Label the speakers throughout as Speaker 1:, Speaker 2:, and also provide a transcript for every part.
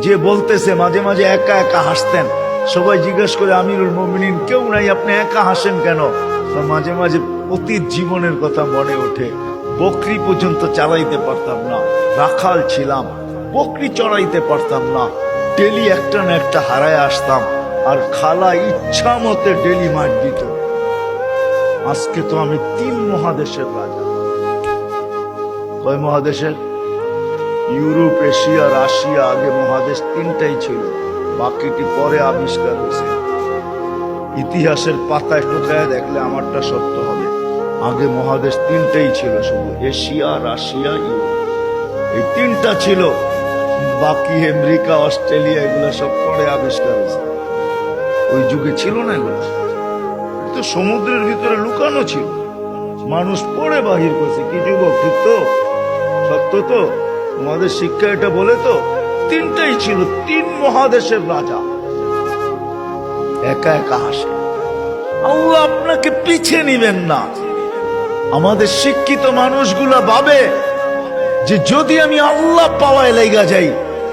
Speaker 1: যে বলতেছে মাঝে মাঝে একা একা হাসতেন, সবাই জিজ্ঞেস করে আমিরুল মুমিনিন কেউ নাই, আপনি একা হাসেন কেন? মাঝে মাঝে অতীত জীবনের কথা মনে ওঠে। বকরি পর্যন্ত চালাইতে পারতাম না, রাখাল ছিলাম, বকরি চড়াইতে পারতাম না, ডেলি একটা না একটা হারায় আসতাম, আর খালা ইচ্ছা মতে ডেলি মার দিত। আজকে তো আমি 3 মহাদেশের রাজা। কয় মহাদেশের? Europe, Asia, Russia. আগে মহাদেশ 3টাই ছিল, বাকিটি পরে আবিষ্কার হয়েছে। ইতিহাসের পাতায় টোকায় দেখলে আমারটা সত্য হবে। আগে মহাদেশ 3টাই ছিল, শুধু এশিয়া, রাশিয়া, ইউরোপ, এই 3টা ছিল। বাকি আমেরিকা, অস্ট্রেলিয়া এগুলো সব পরে আবিষ্কার হয়েছে। ওই যুগে ছিল না এগুলো, তো সমুদ্রের ভিতরে লুকানো ছিল, মানুষ পরে বাহির করছে। কি যুবক, ঠিক তো? সত্য তো? আমাদের শিক্ষা এটা বলে তো 3টাই ছিল, 3 মহাদেশের রাজা। একা একা হাসে। আল্লাহ আপনাকে পিছিয়ে নিবেন না। আমাদের শিক্ষিত মানুষগুলা ভাবে যে যদি আমি আল্লাহ পাওয়ায় লেগা যাই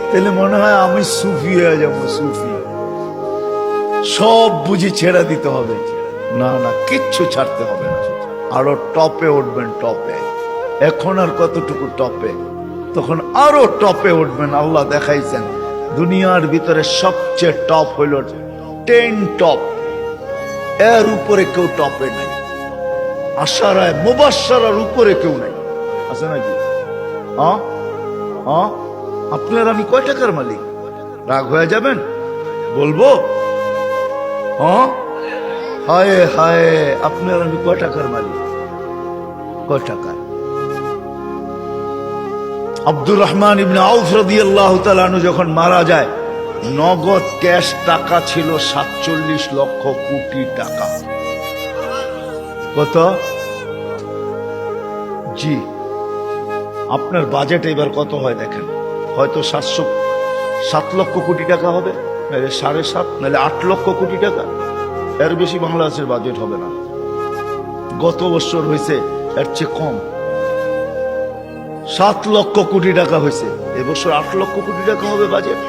Speaker 1: তাহলে মনে হয় আমি সুফি হয়ে যাবো। সুফি সব বুঝি ছেড়ে দিতে হবে। না না, কিচ্ছু ছাড়তে হবে না, আরো টপে উঠবেন। টপে এখন আর কতটুকু টপে, তখন আরো টপে উঠবেন। আল্লাহ দেখাইছেন দুনিয়ার ভিতরে সবচেয়ে টপ হইল 10 টপ, এর উপরে কেউ টপে নাই। আশারায় মুবাশশারার উপরে কেউ নাই, আছে নাকি? আপনার আমি কয় টাকার মালিক? রাগ হয়ে যাবেন? বলবো? হায় হায়, আপনার আমি কয় টাকার মালিক? কয় টাকা? আব্দুর রহমান ইবনে আউফ রাদিয়াল্লাহু তাআলা আনহু যখন মারা যায়, নগদ ক্যাশ টাকা ছিল 47 লক্ষ কোটি টাকা। কত? জি, আপনার বাজেট এবার কত হয় দেখেন। হয়তো 7 লক্ষ কোটি টাকা হবে, নাহলে 7.5, নাহলে 8 লক্ষ কোটি টাকা। এর বেশি বাংলাদেশের বাজেট হবে না। গত বছর হয়েছে এর চেয়ে কম, 7 লক্ষ কোটি টাকা হয়েছে। এবছর 8 লক্ষ কোটি টাকা হবে বাজেট।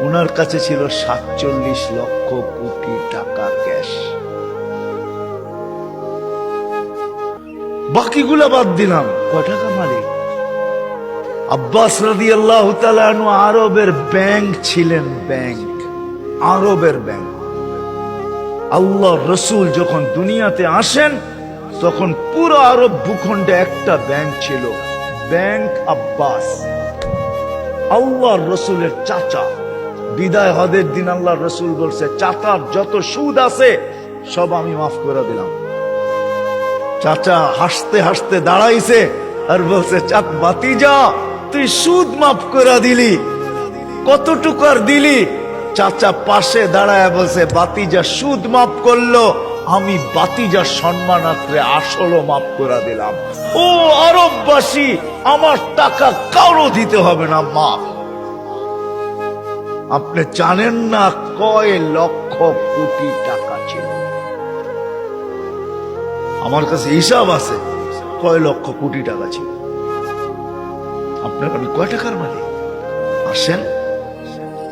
Speaker 1: ওনার কাছে ছিল 47 লক্ষ কোটি টাকা ক্যাশ। বাকিগুলা বাদ দিলাম, কয় টাকা মালিক? আব্বাস রাদিয়াল্লাহু তাআলা আনহু আরবের ব্যাংক ছিলেন, ব্যাংক, আরবের ব্যাংক। আল্লাহ রসুল যখন দুনিয়াতে আসেন তখন পুরো আরব ভূখণ্ডে একটা ব্যাংক ছিল, ব্যাংক আব্বাস। আল্লাহ রসুলের চাচা। বিদায় হজের দিন আল্লাহ রসুল বলছে, চাচার যত সুদ আছে সব আমি মাফ করে দিলাম। চাচা হাসতে হাসতে দাঁড়াইছে আর বলছে, চাক বাতিজা, তুই সুদ মাফ করে দিলি, কতটুকু আর দিলি? চাচা পাশে দাঁড়ায় বলছে, বাতিজা সুদ মাফ করলো, আমি বাতিজার সম্মানার্থে আসলও মাফ করে দিলাম। ও আরববাসী, আমার টাকা কারো দিতে হবে না, মাফ। আপনি জানেন না কয় লক্ষ কোটি টাকা ছিল? আমার কাছে হিসাব আছে কয় লক্ষ কোটি টাকা ছিল। আপনার আমি কয় টাকার মালিক? আসেন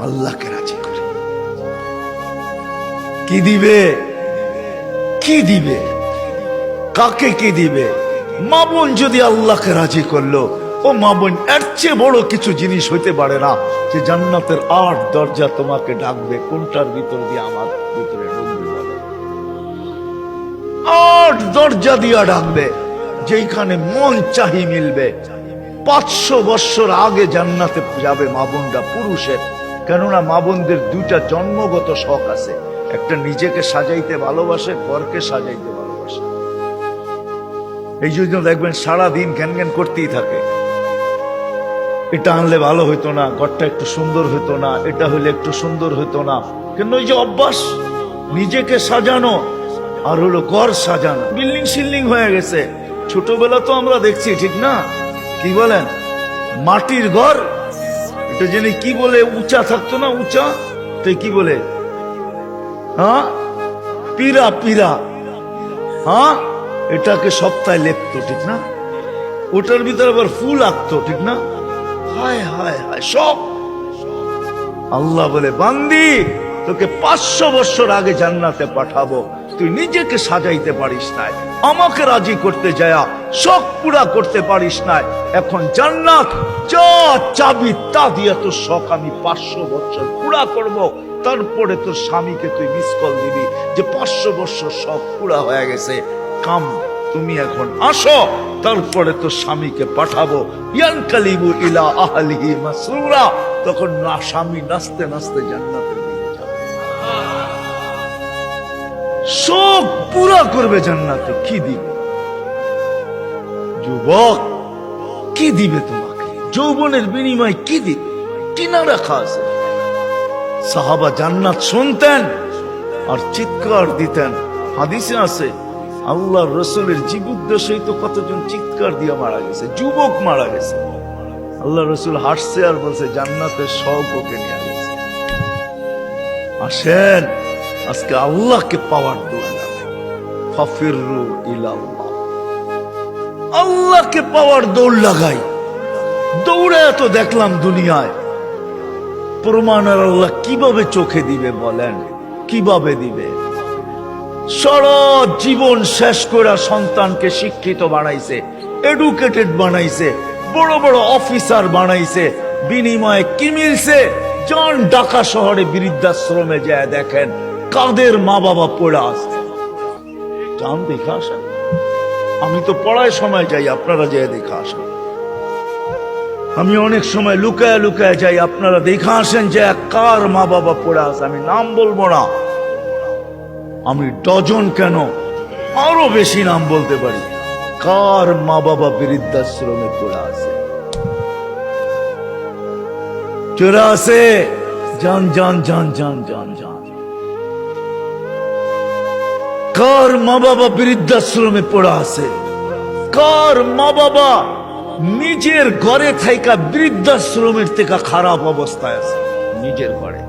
Speaker 1: আল্লাহকে রাজি করে। কি দিবে? কি দিবে? কাকে কি দিবে? মা বোন যদি আল্লাহকে রাজি করলো, ও মা বোন, এর চেয়ে বড় কিছু জিনিস হইতে পারে না যে জান্নাতের 8 দরজা তোমাকে ডাকবে। কোনটার ভিতর দিয়ে আমার ভিতরে ঢুকবে? 8 দরজা দিয়া ডাকবে, যেখানে মন চাহি মিলবে। 500 বছর আগে জান্নাতে যাবে মা বোনরা, পুরুষের। কেননা মা বোনদের 2টা জন্মগত শখ আছে, একটা নিজেকে সাজাইতে ভালোবাসে, ঘরকে সাজাইতে ভালোবাসে। এই জন্য দেখবেন সারাদিন জ্ঞান জ্ঞান করতেই থাকে, এটা আনলে ভালো হইতো না, ঘরটা একটু সুন্দর হইতো না, এটা হইলে একটু সুন্দর হইতো না। কেন? ওই যে অভ্যাস, নিজেকে সাজানো আর হলো ঘর সাজানো। বিল্ডিং শিল্ডিং হয়ে গেছে। ছোটবেলা তো আমরা দেখছি, ঠিক না? কি বলেন? মাটির ঘর, এটা জেনে কি বলে, উঁচা থাকতো না, উঁচা, তো কি বলে? পীরা, পীরা। এটাকে সপ্তাহে লেপতো, ঠিক না? ওটার ভিতরে আবার ফুল আঁকতো, ঠিক না? হায় হায় হায়, সব আল্লাহ বলে, বান্দি তোকে 500 বছর আগে জান্নাতে পাঠাবো, তুই নিজেকে সাজাইতে পারিস নাই, আমাকে রাজি করতে যায়া শখ পুরা করতে পারিস নাই। এখন জান্নাত যা চাবি তা দিয়ে তোর শখ আমি 500 বছর পুরা করব। তারপরে তোর স্বামীকে তুই মিস কল দিবি যে 500 বছর শখ পুরা হয়ে গেছে, কাম তুমি এখন আসো, তারপরে তোর স্বামীকে পাঠাবো। ইয়ানকালিবু ইলা আহলিহি মাসরুরা, তখন না স্বামী নাচতে নাচতে জান্নাতে নিয়ে যাবে, শোক পুরা করবে জান্নাতে। কি দিবে যুবক, কি দিবে তোমাকে? যৌবনের বিনিময় কি দিবে? কিনা রাখা আছে। সাহাবা জান্নাত শুনতেন আর চিৎকার দিতেন। হাদিসে আছে আল্লাহ রসুলের জীবদ্দশায় তো কতজন চিৎকার দিয়ে মারা গেছে, যুবক মারা গেছে। আল্লাহ রসুল হাসছে আর বলছে জান্নাতের সব ওকে নিয়ে গেছে। আসেন আজকে আল্লাহকে পাওয়ার দৌড় লাগাই, ফাফিরু ইলাল্লাহ, আল্লাহকে পাওয়ার দৌড় লাগাই। দৌড়ে এত দেখলাম দুনিয়ায়, প্রমাণ আর আল্লাহ কিভাবে চোখে দিবে বলেন? কিভাবে দিবে? সারা জীবন শেষ করে সন্তানকে শিক্ষিত বানাইছে, এডুকেটেড বানাইছে, বড় বড় অফিসার বানাইছে, বিনিময়ে কি মিলছে? যান ঢাকা শহরে বৃদ্ধাশ্রমে যায় দেখেন কাদের মা বাবা পড়ে আছে, যান দেখে আসেন। আমি তো পড়ায় সময় যাই, আপনারা যেয়ে দেখে আসেন। আমি অনেক সময় লুকায় লুকায় যাই, আপনারা দেখে আসেন যে কার মা বাবা পড়ে আছে। আমি নাম বলবো না, আমি ডজন কেন আরো বেশি নাম বলতে পারি, কার মা বাবা বৃদ্ধাশ্রমে পড়ে আছে, চলে আছে। জান জান জান জান জান জান, কার মা বাবা বৃদ্ধাশ্রমে পড়ে আছে, কার মা বাবা নিজের ঘরে থাইকা বৃদ্ধাশ্রমের থেকে খারাপ অবস্থায় আছে। নিজের ঘরে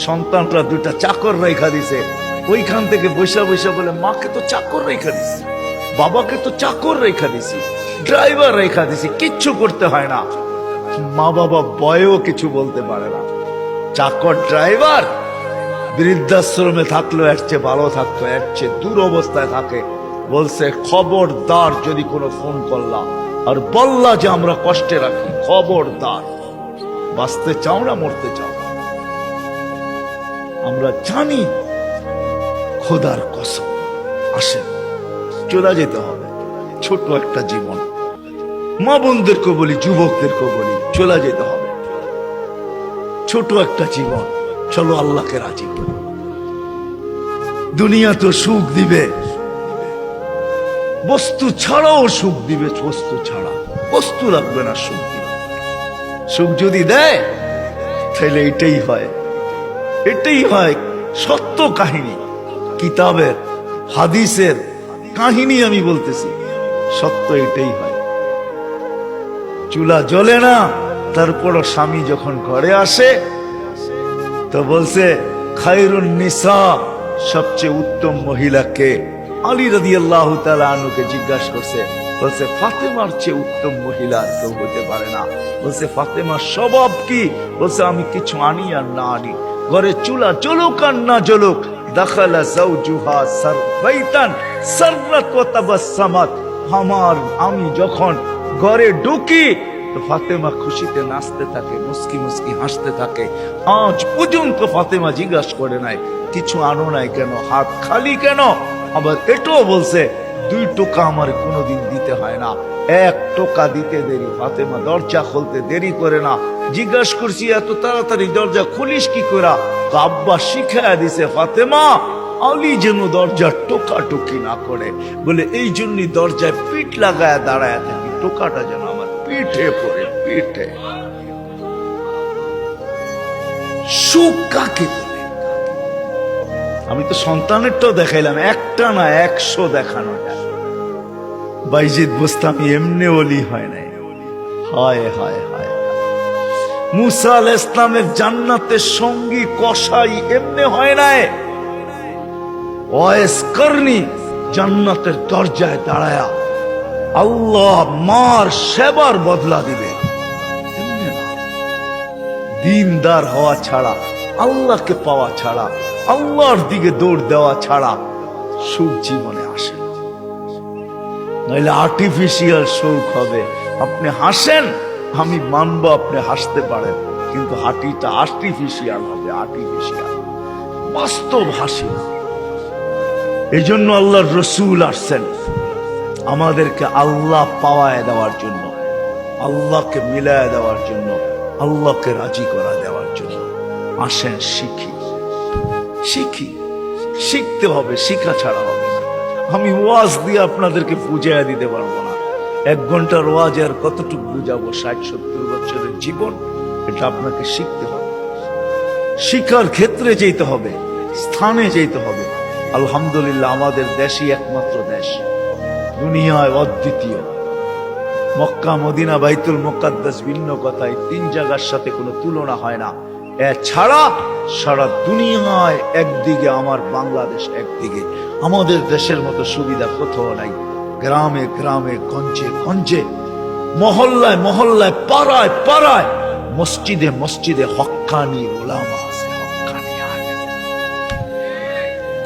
Speaker 1: সন্তানরা দুটা চাকর রেখা দিছে, ওইখান থেকে বৈশা বৈশা বলে মাকে তো চাকর রেখা দিছি, বাবাকে তো চাকর রেখা দিছি, ড্রাইভার রেখা দিছি, কিচ্ছু করতে হয় না। মা বাবা বয়েও কিছু বলতে পারে না। চাকর ড্রাইভার বৃদ্ধাশ্রমে থাকলো এর চেয়ে ভালো থাকতো, এর চেয়ে দূর অবস্থায় থাকে। বলছে খবরদার যদি কোনো ফোন করলাম আর বললা যে আমরা কষ্টে রাখি, খবরদার, বাঁচতে চাও না মরতে চাও। আমরা জানি খোদার কসম, আসেন চলে যেতে হবে। ছোট একটা জীবন, মা বোনদেরকে বলি, যুবকদেরকে বলি, চলে যেতে হবে। ছোট একটা জীবন, চলো আল্লাহকে রাজি করি। দুনিয়া তো সুখ দিবে, বস্তু ছাড়াও সুখ দিবে, বস্তু ছাড়া বস্তু লাগবে না, সুখ দিবে। সুখ যদি দেয় তাহলে এটাই হয়, এটাই হয় সত্য কাহিনী, কিতাবের হাদিসের কাহিনী আমি বলতেছি, সত্য এটাই হয়। চুলা জ্বলে না, তারপর স্বামী যখন ঘরে আসে তো বলছে খায়রুন নিসা, সবচেয়ে উত্তম মহিলাকে? আলী রাদিয়াল্লাহু তাআলা আনহুকে জিজ্ঞাসা করছে, বলছে ফাতেমার চেয়ে উত্তম মহিলা কেউ হতে পারে না। বলছে ফাতেমার স্বভাব কি? বলছে আমি কিছু আনি আর না আনি, ঘরে চুলা জ্বলুক আর না জ্বলুক, দাখালা যাওজুহা সারবাইতান সাররাত ওয়া তাবাসসামাত, আমি যখন ঘরে ঢুকি তো ফাতেমা খুশিতে নাচতে থাকে, মুস্কি মুস্কি হাসতে থাকে। আজ পর্যন্ত ফাতেমা জিজ্ঞাসা করে নাই কিছু আনো নাই কেন, হাত খালি কেন। আবার এটাও বলছে 2 টোকা আমার কোনোদিন দিতে হয় না, 1 টোকা দিতে দেরি। ফাতেমা দরজা খুলতে দেরি করে না। জিজ্ঞাসা করছি এত তাড়াতাড়ি দরজা খুলিস কি করে? আব্বা শিখায়া দিছে ফাতেমা আলী যেন দরজা টোকাটুকি না করে, বলে এই জন্যই দরজায় পিঠ লাগায় দাঁড়ায় থাকি, টোকাটা যেন আমার পিঠে পড়ে, পিঠে। সুখ কাকে বলে? আমি তো সন্তানেরটাও দেখাইলাম, একটা না 100 দেখানো যায়। বাইজিদ বুস্তামি এমনি ওলি হয় নাই। হায় হায় হায়, মুসা আলাইহিস সালামের জান্নাতের সঙ্গী কসাই এমনি হয় নাই। ওয়াইস করনি জান্নাতের দরজায় দাঁড়ায়া আল্লাহ মার সেবার বদলা দিবে, দিনদার হওয়া ছাড়া, আল্লাহকে পাওয়া ছাড়া, আল্লাহর দিকে দৌড় দেওয়া ছাড়া সুখ জীবনে আসে না। নইলে আর্টিফিশিয়াল সুখ হবে। আপনি হাসেন, আমি মানবো আপনি হাসতে পারেন, কিন্তু হাঁটিটা আর্টিফিশিয়াল হবে, আর্টিফিশিয়াল, বাস্তব হাসি না। এই জন্য আল্লাহর রসুল আসছেন আমাদেরকে আল্লাহ পাওয়ায় দেওয়ার জন্য, আল্লাহকে মিলায় দেওয়ার জন্য, আল্লাহকে রাজি করা দেওয়ার জন্য। আসেন শিখি, শিখি, শিখতে হবে, শিখা ছাড়া হবে না। আমি ওয়াজ দিয়ে আপনাদেরকে বুঝাইয়া দিতে পারবো না। 1 ঘন্টার ওয়াজ আর কতটুকু বুঝাবো? 60-70 বছরের জীবন, এটা আপনাকে শিখতে হবে। শিক্ষার ক্ষেত্রে যেতে হবে, স্থানে যেতে হবে। আলহামদুলিল্লাহ, আমাদের দেশই একমাত্র দেশ, দুনিয়ায় অদ্বিতীয়। মক্কা, মদিনা, বাইতুল মুকাদ্দাস ভিন্ন কথায় 3 জায়গার সাথে কোনো তুলনা হয় না। এছাড়া সারা দুনিয়ায় একদিকে আমার বাংলাদেশ, একদিকে আমাদের দেশের মতো সুবিধা কোথাও নাই। গ্রামে গ্রামে, গঞ্জে গঞ্জে, মহল্লায় মহল্লায়, পাড়ায় পাড়ায়, মসজিদে মসজিদে হক্কানি উলামা আছে, হক্কানি আলেম,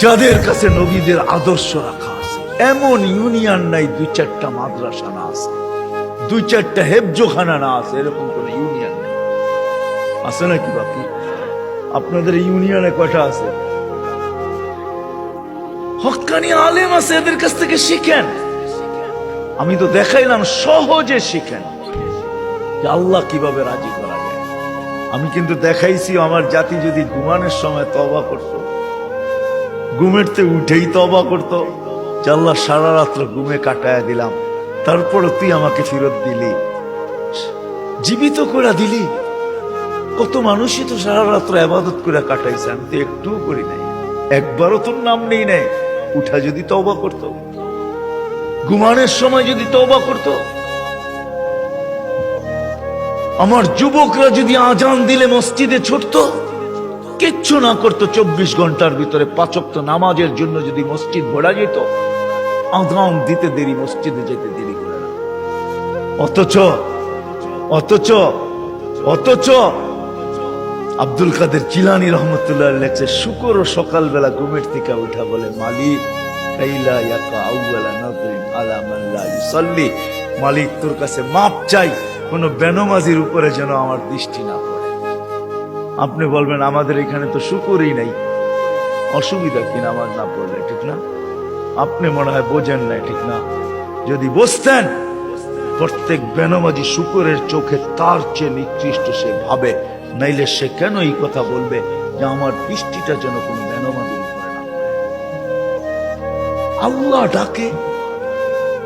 Speaker 1: যাদের কাছে নবীদের আদর্শ রাখা আছে। এমন ইউনিয়ন নাই 2-4টা মাদ্রাসা না আছে, 2-4টা হেফজোখানা না আছে, এরকম কোন ইউনিয়ন নেই। আছে নাকি? বাকি আপনাদের ইউনিয়নে কয়টা আছে? হক্কানি আলেম আছে, এদের কাছ থেকে শিখেন। আমি তো দেখাইলাম, সহজে শিখেন যে আল্লাহ কিভাবে রাজি করা যায়। আমি কিন্তু দেখাইছি আমার জাতি যদি ঘুমানোর সময় তওবা করত, ঘুমের থেকে উঠেই তওবা করত, যে আল্লাহ সারা রাত্র ঘুমে কাটায়া দিলাম, তারপরে তুই আমাকে ফেরত দিলি, জীবিত করে দিলি। কত মানুষই তো সারা রাত্র ইবাদত করে কাটাইছে, আমি তো একটুও করি নাই, একবারও তোর নাম নেই নাই। উঠা যদি তওবা করত, ঘুমানোর সময় যদি তওবা করত, আমার যুবকরা যদি আজান দিলে মসজিদে ছুটত, কিচ্ছু না করতো, 24 ঘন্টার ভিতরে 5 ওয়াক্ত নামাজের জন্য যদি মসজিদ ভরা যেত, আজান দিতে দেরি, মসজিদে যেতে দেরি করে না। অথচ অথচ অথচ আব্দুল কাদের জিলানী রহমতুল্লাহ লেখছে, শুকরও সকালবেলা ঘুমের থেকে উঠা বলে, মালিক কাইলা ইয়াকা আউয়ালা নাযরিন আলা মান লা ইউসাল্লি, মালিক তোর কাছে মাপ চাই, কোন বেনমাজির উপরে যেন আমার দৃষ্টি না পড়ে। আপনি বলবেন আমাদের এখানে তো শুকরই নাই, অসুবিধা কি নামাজ না পড়লে? ঠিক না? আপনি মনে হয় বোঝেন না, ঠিক না? যদি বুঝতেন, প্রত্যেক বেনমাজি শুকরের চোখে তার চেয়ে নিকৃষ্ট সে ভাবে, নাইলে সে কেন এই কথা বলবে যে আমার দৃষ্টিটা যেন কোন বেনমাজির উপরে না পড়ে। আল্লাহ ডাকে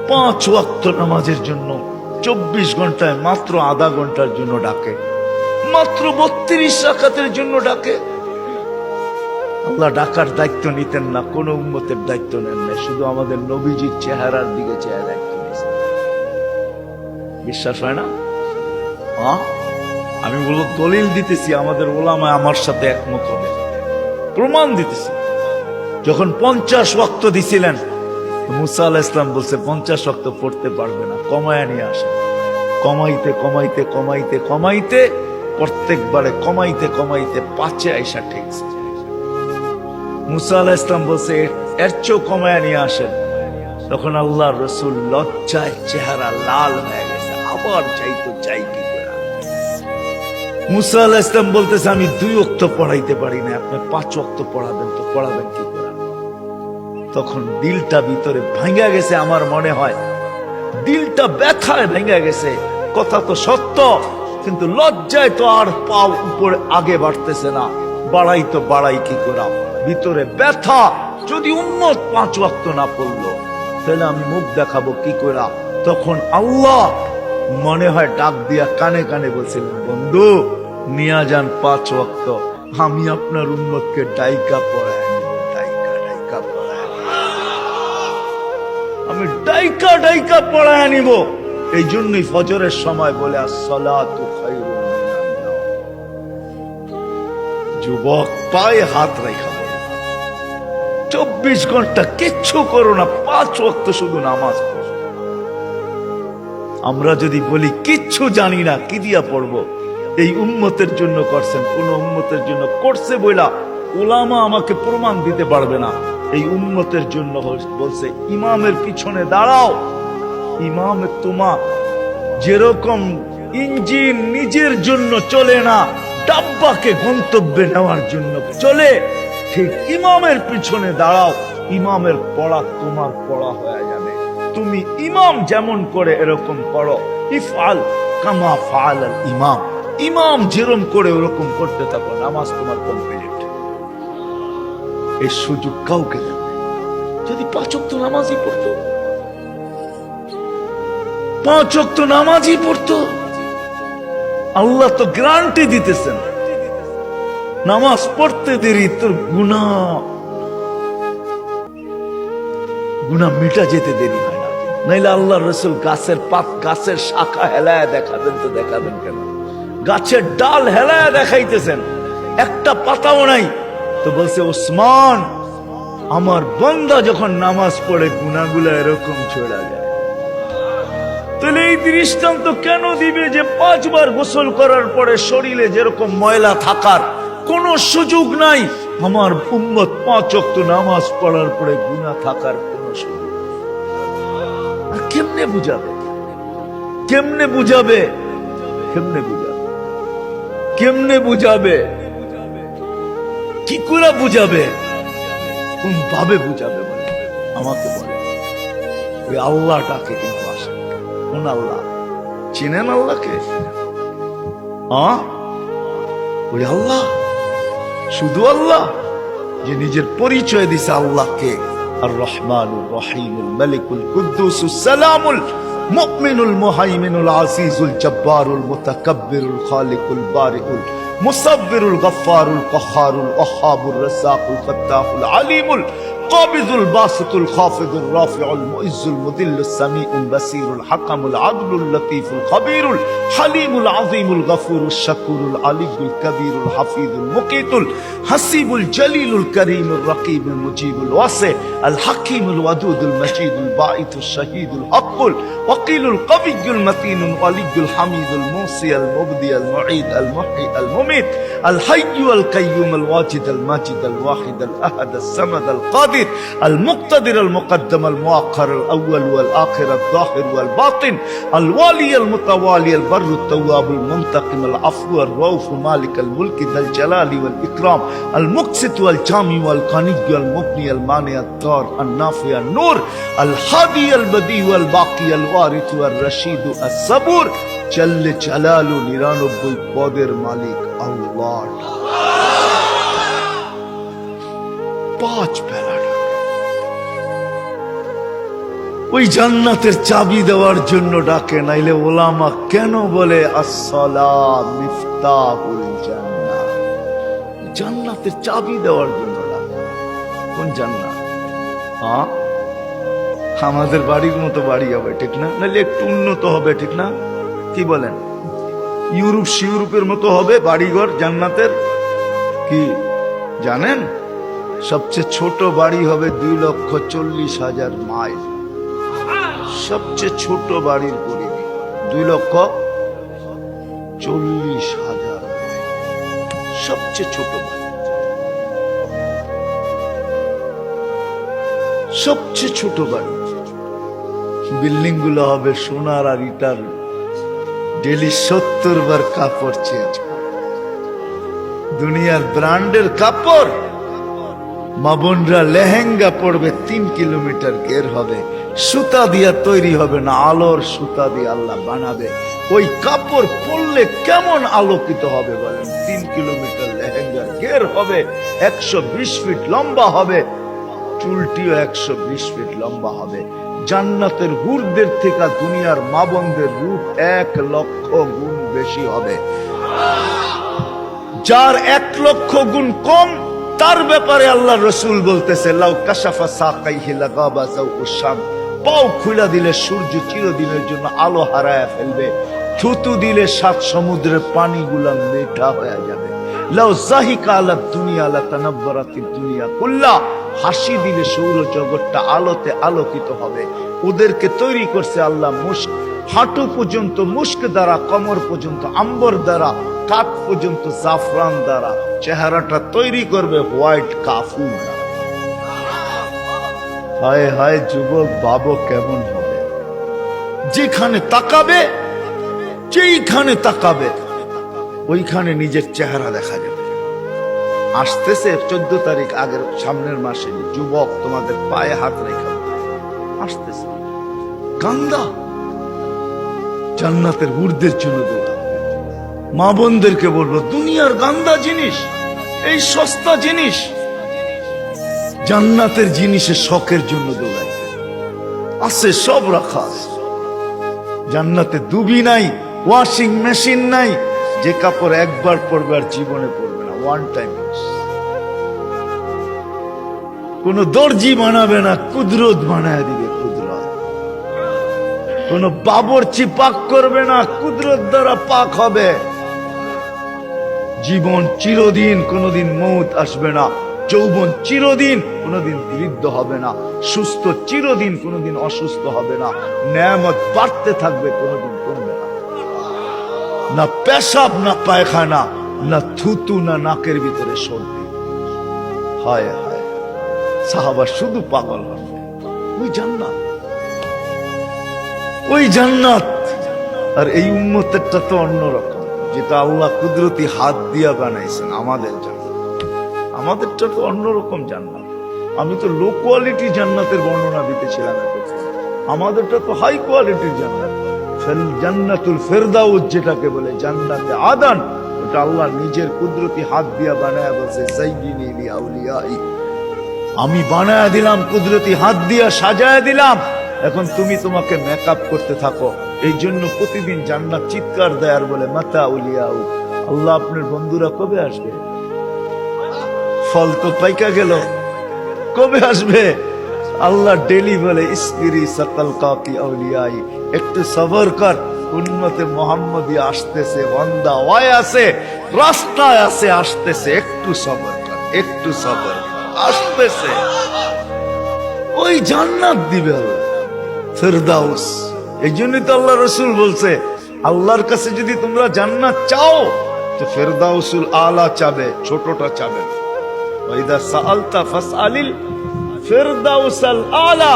Speaker 1: 5 ওয়াক্ত নামাজের জন্য, 24 ঘন্টায় মাত্র আধা ঘন্টার জন্য ডাকে, মাত্র 32 রাকাতের জন্য ডাকে। আল্লাহ ডাকার দায়িত্ব নিতেন না, কোন উম্মতের দায়িত্ব নেন না, শুধু আমাদের নবীজির চেহারার দিকে চেয়ে দায়িত্ব নিয়েছেন। বিশ্বাস হয় না? আমি বলো দলিল দিতেছি, আমাদের ওলামা আমার সাথে একমত হবে, প্রমাণ দিতেছি। যখন 50 ওয়াক্ত দিছিলেন, মুসা আলাইহিস সালাম বলছে 50 ওয়াক্ত পড়তে পারবে না, কমায় নিয়ে আসে। কমাইতে কমাইতে কমাইতে কমাইতে প্রত্যেকবারে কমাইতে কমাইতে 5-এ আইসা ঠেকছে। মুসা আলাইহিস সালাম বলছে এর চেয়েও কমায় নিয়ে আসেন। তখন আল্লাহর রাসূল লজ্জায় চেহারা লাল হয়ে গেছে, আবার চাইতো, চাই কি করে। মুসা আলাইহিস সালাম বলতেছে আমি 2 ওয়াক্ত পড়াইতে পারি না, আপনি 5 ওয়াক্ত পড়াবেন, তো পড়াবেন কি করে? তখন দিলটা ভিতরে ভাঙা গেছে, আমার মনে হয় দিলটা ব্যথায় ভেঙে গেছে। কথা তো সত্য, কিন্তু লজ্জায় তো আর পাও উপরে আগে বাড়তেছে না, বাড়াই তো বাড়াই কি করে, ভিতরে ব্যথা। যদি উম্মত 5 ওয়াক্ত না পড়লো, তাহলে আমি মুখ দেখাবো কি করে? তখন আল্লাহ মনে হয় ডাক দিয়া কানে কানে বলছিলেন, বন্ধু নিয়া যান 5 ওয়াক্ত, আমি আপনার উম্মতকে ডাইকা পড়ায় নিব, ডাইকা ডাইকা পড়ায়, আমি ডাইকা ডাইকা পড়ায় নিব। এই জন্যই ফজরের সময় বলে আসসালাতু খায়রুম মিনান নাওম। যুবক পায়ে হাত রাখা, 24 ঘন্টা কিচ্ছু করো না, 5 ওয়াক্ত শুধু নামাজ পড়ো। আমরা যদি বলি কিচ্ছু জানি না, কি দিয়া পড়বো? এই উম্মতের জন্য করছেন, কোন উম্মতের জন্য করছে বইলা উলামা আমাকে প্রমাণ দিতে পারবে না। এই উম্মতের জন্য বলছে ইমামের পিছনে দাঁড়াও। ইমাম তোমা যেরকম ইঞ্জিন নিজের জন্য চলে না, ডাব্বাকে গন্তব্যে নেওয়ার জন্য চলে, ঠিক ইমামের পিছনে দাঁড়াও। ইমামের পড়া তোমার পড়া হয়ে যাবে। তুমি ইমাম যেমন করে এরকম পড়ো। ইফআল কামা ফাআলাল ইমাম, ইমাম যেরকম করে ওরকম করতে থাকো, নামাজ তোমার কমপ্লিট। এই সুযোগ কাউকে দেবে। যদি 5 ওয়াক্ত নামাজই পড়তো, 5 ওয়াক্ত নামাজই পড়তো, আল্লাহ তো গ্যারান্টি দিতেছেন নামাজ পড়তে দেরি তোর গুনাহ মিটা যেতে দেরি হয় না। নাইলে আল্লাহ রসুল গাছের পাত, গাছের শাখা হেলায় দেখাবেন তো দেখাবেন কেন? গাছের ডাল হেলায় দেখাইতেছেন, একটা পাতাও নাই, তো বলছে ওসমান আমার বান্দা যখন নামাজ পড়ে গুনাহগুলো এরকম ছড়া যায়। তাহলে এই দৃষ্টান্ত কেন দিবে যে 5 বার গোসল করার পরে শরীরে যেরকম ময়লা থাকার কোনো সুযোগ নাই, আমার উম্মত 5 ওয়াক্ত নামাজ পড়ার পরে গুনাহ থাকার কোনো সুযোগ নেই। আর কেমনে বুঝাবে? কেমনে বুঝাবে? কেমনে বুঝাবে? কেমনে বুঝাবে? কি করে বুঝাবে? কোন ভাবে বুঝাবে বলে আমাকে বলে। ওই আল্লাহটাকে কিন্তু আসে, কোন আল্লাহ চিনেন? আল্লাহকে ওই আল্লাহ, শুধু আল্লাহ যে নিজের পরিচয় দিছে আল্লাহকে আর রহমানুর রহিমুল মালিকুল কুদ্দুসুস সালামুল মুমিনুল মুহাইমিনুল আজিজুল জব্বারুল মুতাকাব্বিরুল খালিকুল বারিউল মুসাব্বিরুল গফফারুল কহ্হারুল ওয়াহ্হাবুর রাজ্জাকুল ফাত্তাহুল আলিমুল قابض الباسط الخافض الرافع المعز المذل السميع البصير الحكم العدل اللطيف الخبير الحليم العظيم الغفور الشكور العلي الكبير الحفيظ المقيت الحسيب الجليل الكريم الرقيب المجيب الواسع الحكيم الودود المجيد الباعث الشهيد الحق الوكيل القوي المتين الولي الحميد الموصي المبدي المعيد المحيي المميت الحي القيوم الواجد الماجد الواحد الأحد الصمد القادر المقتدر المقدم المؤخر الأول والآخر الظاهر والباطن الوالي المتوالي البر التواب المنتقم العفو الرؤوف مالك الملك ذا الجلال والإكرام المقسط والجامع والغني المبني المانع الضار النافع النور الهادي البديع والباقي الوارث والرشيد الصبور جل جلاله 99 পদের মালিক আল্লাহ। 5 বেলা ওই জান্নাতের চাবি দেওয়ার জন্য ডাকে। নাইলে ওলামা কেন বলে আসসালাম মিফতাহুল জান্নাহ, জান্নাতের চাবি দেওয়ার জন্য ডাকে। কোন জান্নাত? আমাদের বাড়ির মতো বাড়ি হবে, ঠিক না? নাইলে একটু উন্নত হবে, ঠিক না? কি বলেন? ইউরোপের মতো হবে বাড়িঘর জান্নাতের। কি জানেন? সবচেয়ে ছোট বাড়ি হবে 2,40,000 মাইল। সবচেয়ে ছোট বাড়ির পরিধি 2,40,000 মাইল। সবচেয়ে ছোট বাড়ি, সবচেয়ে ছোট বাড়ি। বিল্ডিং গুলো হবে সোনার আর ইটার। ডেলি 70 বার কাপড় চেঞ্জ, দুনিয়ার ব্র্যান্ডের কাপড়। মা বোনরা লেহেঙ্গা পড়বে 3 কিলোমিটার ঘের হবে, সুতা দিয়া তৈরি হবে না, আলোর সুতা দিয়ে আল্লাহ বানাবে। ওই কাপড় পরলে কেমন আলোকিত হবে বলেন? 3 কিলোমিটার লেহেঙ্গার ঘের হবে, 120 ফিট লম্বা হবে, চুলটিও 120 ফিট লম্বা হবে। জান্নাতের হুরদের থেকে দুনিয়ার মা বোনদের রূপ 1 লক্ষ গুণ বেশি হবে। যার 1 লক্ষ গুণ কম, তার ব্যাপারে আল্লাহ রসুল বলতেছে লাউ কাশাফা সাকাইহি লাগাবা যাওউশ শাম, পাও খুলে দিলে সূর্য চিরদিনের জন্য আলো হারায় ফেলবে, থুতু দিলে 7 সমুদ্রের পানিগুলা মিঠা হয়ে যাবে। লাউ যাহিকা আলা দুনিয়া লাতানাব্বারাতিদ দুনিয়া কুল্লা, হাসি দিলে সৌরজগৎটা আলোতে আলোকিত হবে। ওদেরকে তৈরি করছে আল্লাহ মুস্ক, হাঁটু পর্যন্ত মুস্ক দ্বারা, কমর পর্যন্ত আম্বর দ্বারা টাক পর্যন্ত জাফরান দ্বারা চেহারাটা তৈরি করবে হোয়াইট কাফুর। হায় হায় যুবক, ভাবো কেমন হবে। যেখানে তাকাবে, যেইখানে তাকাবে ওইখানে নিজের চেহারা দেখা যাবে। আসতেছে 14 তারিখ আগের সামনের মাসে, যুবক তোমাদের পায়ে হাত রেখে আসতেছে গান্দা জান্নাতের ঊর্ধ্বের জন্য দৌড়া। মা বোনদেরকে বলবো, দুনিয়ার গান্দা জিনিস, এই সস্তা জিনিস, জান্নাতের জিনিসের শখের জন্য দৌড়াই আছে, সব রাখা আছে। জান্নাতে দুবি নাই, ওয়াশিং মেশিন নাই, যে কাপড় একবার পরবে আর জীবনে পরবে না, ওয়ান টাইম। কোন দর্জি বানাবে না, কুদরত বানায় দিবে। কুদরত কোন বাবরচি পাক করবে না, কুদরত দ্বারা পাক হবে। জীবন চিরদিন, কোনদিন মৌত আসবে না। যৌবন চিরদিন, কোনদিন বৃদ্ধ হবে না। সুস্থ চিরদিন, কোনদিন অসুস্থ হবে না। নেয়ামত বাড়তে থাকবে, কোনদিন কমবে না। না পেশাব, না পায়খানা, না থুতু, না নাকের ভিতরে সর্দি। হায় হায়, সাহাবা শুধু পাগল হবে। ওই জান্নাত, ওই জান্নাত। আর এই উম্মতেরটা তো অন্যরকম, যেটা আল্লাহ কুদরতি হাত দিয়া বানাইছেন আমাদের জান্নাত। আমাদেরটা তো অন্যরকম জান্নাত। আমি তো লো কোয়ালিটি জান্নাতের বর্ণনা দিতেছিলাম, আমাদেরটা তো হাই কোয়ালিটির জান্নাত। জান্নাতুল ফেরদাউস যেটাকে বলে, জান্নাতে আদান, ওটা আল্লাহ নিজের কুদরতি হাত দিয়া বানায়া বলছে, যায়্যিনি লিআউলিয়াই, আমি বানায়া দিলাম, কুদরতি হাত দিয়া সাজায়া দিলাম। এখন তুমি তোমাকে মেকআপ করতে থাকো। এই জন্য প্রতিদিন জান্নাত চিৎকার দেয় আর বলে, মাতা উলিয়াউ, আল্লাহ আপনার বন্ধুরা কবে আসবে? ফল তো পাইকা গেল, কবে আসবে? আল্লাহ ডেলি বলে, ইসবিরি সাকাল কাকি আউলিয়াই, একটু সবর কর, উম্মতে মুহাম্মদী আসতেছে, বান্দা ওয়াই আছে, রাস্তায় আছে, আসতেছে, একটু সবর কর, একটু সবর কর, আসতেছে। ওই জান্নাত দিবে আল্লাহ, ফেরদাউস। এই জন্যই তো আল্লাহ রসুল বলছে, আল্লাহর কাছে যদি তোমরা জান্নাত চাও তো ফেরদাউসুল আলা চাবে, ছোটটা চাবে। ওয়াইদা সাআলতা ফাসআলিল ফেরদাউসাল আলা,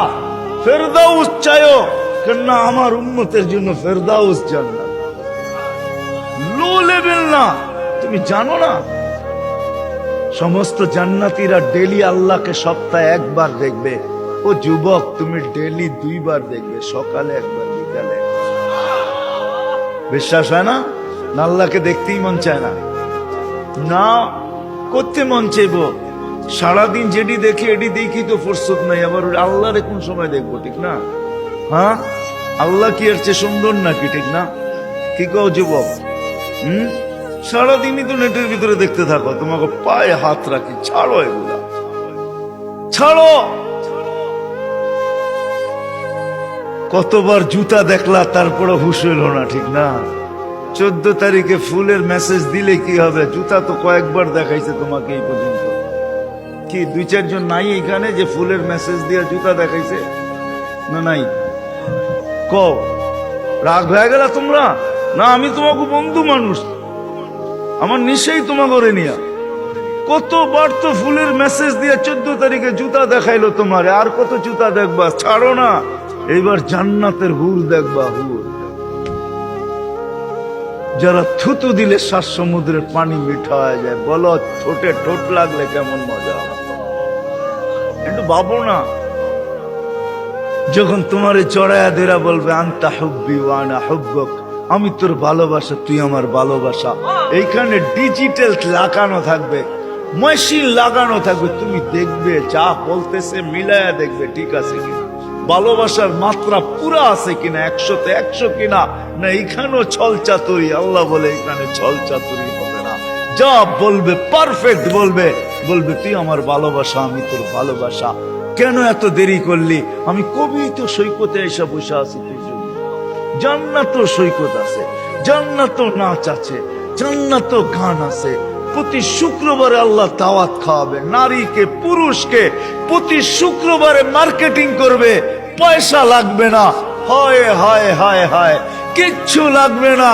Speaker 1: ফেরদাউস চাইও, কেন আমার উম্মতের জন্য ফেরদাউস জান্নাত, লো লেভেল না। তুমি জানো না, সমস্ত জান্নাতীরা ডেলি আল্লাহকে সপ্তাহে একবার দেখবে। ও যুবক, তুমি ডেলি 2 বার দেখবে, সকালে একবার, বিকালে। বিশ্বাস হয় না? আল্লাহকে দেখতেই মন চায় না, না করতে মন চাইব। সারাদিন যেটি দেখি এটি দেখি তো ফুরসত নাই, আবার আল্লাহরে কোন সময় দেখবো, ঠিক না? হ্যাঁ, আল্লাহ কি এর চেয়ে সুন্দর নাকি, ঠিক না? কি কও যুবক? সারাদিনই তো নেটের ভিতরে দেখতে থাকো, তোমাকে পায়ে হাত রাখি, ছাড়ো এগুলা, ছাড়ো। কতবার জুতা দেখলা, তারপরে হুশ হইল না, ঠিক না? 14 তারিখে ফুলের মেসেজ দিলে কি হবে? জুতা তো কয়েকবার দেখাইছে তোমাকে এই পর্যন্ত। কি 2-4 জন নাই এখানে যে ফুলের মেসেজ দিয়ে জুতা দেখাইছে? না নাই? কও, রাগ হয়ে গেল তোমরা? না, আমি তোমাকে বন্ধু মানুষ, আমার নিশ্চয়ই তোমাকে করে নিয়া। কতবার তো ফুলের মেসেজ দিয়ে 14 তারিখে জুতা দেখাইলো তোমারে, আর কত জুতা দেখবা? ছাড়ো না। এইবার জান্নাতের হুর দেখবা, হুর যারা থুতু দিলে 7 সমুদ্রের পানি মিঠা হয়ে যায়। বলো, ঠোঁটে ঠোঁট লাগলে কেমন মজা, একটু ভাবো না। যখন তোমারে চড়াইয়া দেরা বলবে, আনতা হুব্বি ওয়া আনা হুব্বুক, আমি তোর ভালোবাসা, তুই আমার ভালোবাসা। এইখানে ডিজিটাল লাগানো থাকবে, মেশিন লাগানো থাকবে, তুমি দেখবে, যা বলতেছে মিলায়া দেখবে ঠিক আছে কিনা, ভালোবাসার মাত্রা পুরা আছে কিনা, 100-তে 100 কিনা, না এইখানেও ছল চাতুরি। আল্লাহ বলে এখানে ছল চাতুরি হবে না, যা বলবে পারফেক্ট বলবে। বলবে, তুই আমার ভালোবাসা, আমি তোর ভালোবাসা। কেন এত দেরি করলি? আমি কবি তো সৈকতে এসে বসে আছি তোর জন্য। জান্নাত সৈকত আছে, জান্নাত নাচ আছে, জান্নাত গান আছে। প্রতি শুক্রবারে আল্লাহ দাওয়াত খাওয়াবে নারীকে, পুরুষকে। প্রতি শুক্রবারে মার্কেটিং করবে, পয়সা লাগবে না। হায় হায় হায় হায়, কিচ্ছু লাগবে না।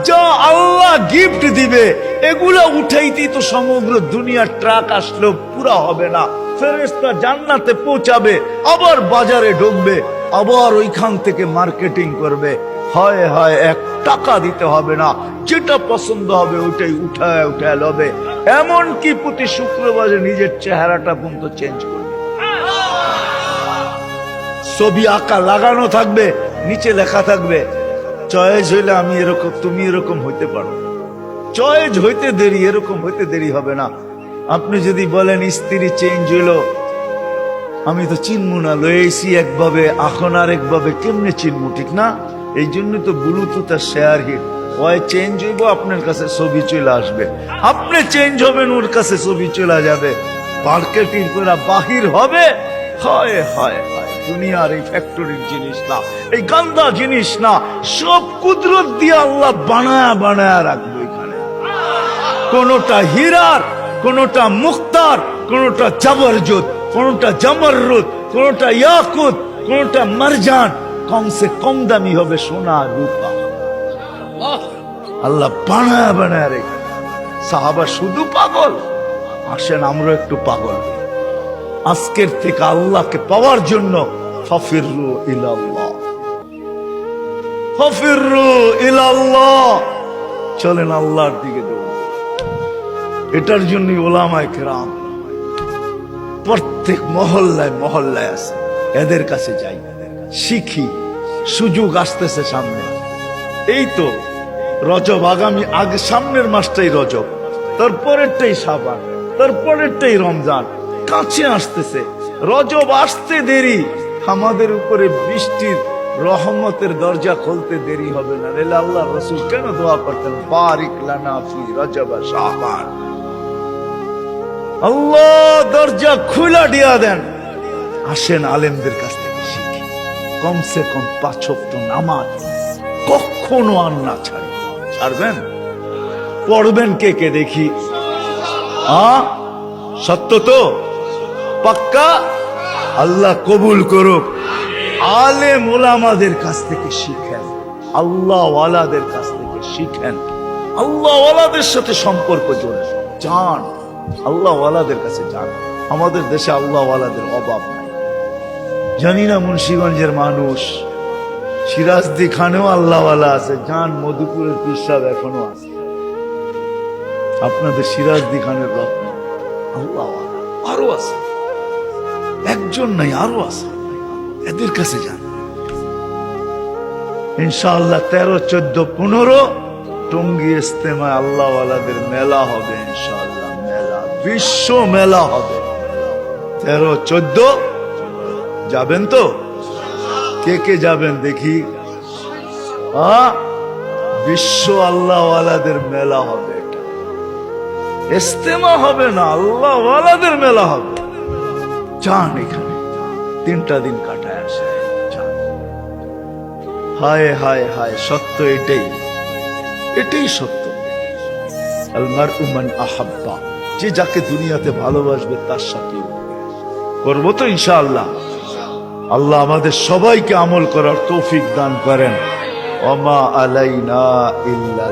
Speaker 1: যা আল্লাহ গিফট দিবে এগুলা উঠাইতেই তো সমগ্র দুনিয়ার ট্রাক আসলেও পুরা হবে না। ফেরেশতা জান্নাতে পৌঁছাবে, আবার বাজারে ঢুকবে, আবার ওইখান থেকে মার্কেটিং করবে। হয় হয় 1 টাকা দিতে হবে না, যেটা পছন্দ হবে ওইটাই উঠায় উঠায় লবে। এমনকি প্রতি শুক্রবারে নিজের চেহারাটা পর্যন্ত চেঞ্জ করবে। ছবি আঁকা লাগানো থাকবে, নিচে লেখা থাকবে চয়েস হইলে আমি এরকম, তুমি এরকম হইতে পারো। চয়েস হইতে দেরি, এরকম হইতে দেরি হবে না। আপনি যদি বলেন স্ত্রী চেঞ্জ হইলো, আমি তো চিনবো না, লয়েছি একভাবে এখন আর একভাবে, কেমনে চিনবো? ঠিক না? এই জন্য তো ব্লুটুথ আর শেয়ার হিট হয়, চেঞ্জ হইব আপনার কাছে ছবি চলে আসবে, আপনি চেঞ্জ হবেন ওর কাছে ছবি চলে যাবে। মার্কেটিং করে বাহির হবে। হয় হয় হয়, দুনিয়ার এই ফ্যাক্টরির জিনিস না, এই গান্দা জিনিস না, সব কুদরত দিয়ে আল্লাহ বানায়া বানায়া রাখবে এখানে। কোনটা হীরার, কোনটা মুক্তার, কোনটা জাবরজত, কোনটা জামররুদ, কোনটা ইয়াকুত, কোনটা মারজান, কমসে কম দামি হবে সোনা রূপা। আল্লাহ বানায়া বানায়া রেখে। সাহাবা শুধু পাগল, আসেন আমরা একটু পাগল। আজকের থেকে আল্লাহকে পাওয়ার জন্য ফাফিরু ইলাল্লাহ, ফাফিরু ইলাল্লাহ, চলেন আল্লাহর দিকে দৌড়। এটার জন্য ওলামায়ে কেরাম প্রত্যেক মহল্লায় মহল্লায় আছে, এদের কাছে যাই, শিখি। সুযোগ আসতেছে সামনে, এই তো রজব, আগামী আগে সামনের মাসটাই রজব, তারপরেরটাই শাবান, তারপরেরটাই রমজান, কাছে আসতেছে। রজব আসতে দেরি, আমাদের উপরে বৃষ্টির রহমতের দরজা খুলতে দেরি হবে না। রেলে আল্লাহ রাসূল কেন দোয়া করতেন, বারিক লানা ফি রজব শাবান, আল্লাহ দরজা খুলা দিয়া দেন। আসেন আলেমদের কাছ থেকে শিখি, কমসে কম 5 ওয়াক্ত নামাজ কখনো আর না ছাড়বেন। পড়বেন কে কে দেখি? সত্য তো? পাক্কা? আল্লাহ কবুল করুক। আলেম ওলামাদের কাছ থেকে শিখেন, আল্লাহ ওয়ালাদের কাছ থেকে শিখেন, আল্লাহ ওয়ালাদের সাথে সম্পর্ক জোড়েন, যান আল্লাহ ওয়ালাদের কাছে যান। আমাদের দেশে আল্লাহ ওয়ালাদের অভাব নাই। জানি না মুন্সিগঞ্জের মানুষ, সিরাজদি খানেও আল্লাহ ওয়ালা আছে, যান মধুপুরের পীর সাহেব এখনো আছে। আপনাদের সিরাজদি খানের রত্ন আল্লাহ ওয়ালা আরো আছে, একজন নাই আরো আছে, এদের কাছে যান। ইনশাআল্লাহ 13, 14, 15 টঙ্গী ইজতেমায় আল্লাহ ওয়ালাদের মেলা হবে ইনশাআল্লাহ, মেলা, বিশ্ব মেলা হবে। 13, 14 যাবেন তো? কে কে যাবেন দেখি? বিশ্ব আল্লাহ ওয়ালাদের মেলা হবে, ইজতেমা হবে না, আল্লাহ ওয়ালাদের মেলা হবে। যান এখানে 3টা দিন কাটায় আসে। হায় হায় হায়, সত্য এটাই, এটাই সত্য। আল মারউ মান আহাব্বা, যে যাকে দুনিয়াতে ভালোবাসবে তার সাথে করবো তো ইনশাআল্লাহ। আল্লাহ আমাদের সবাইকে আমল করার তৌফিক দান করেন। ওমা আলাইনা ইল্লা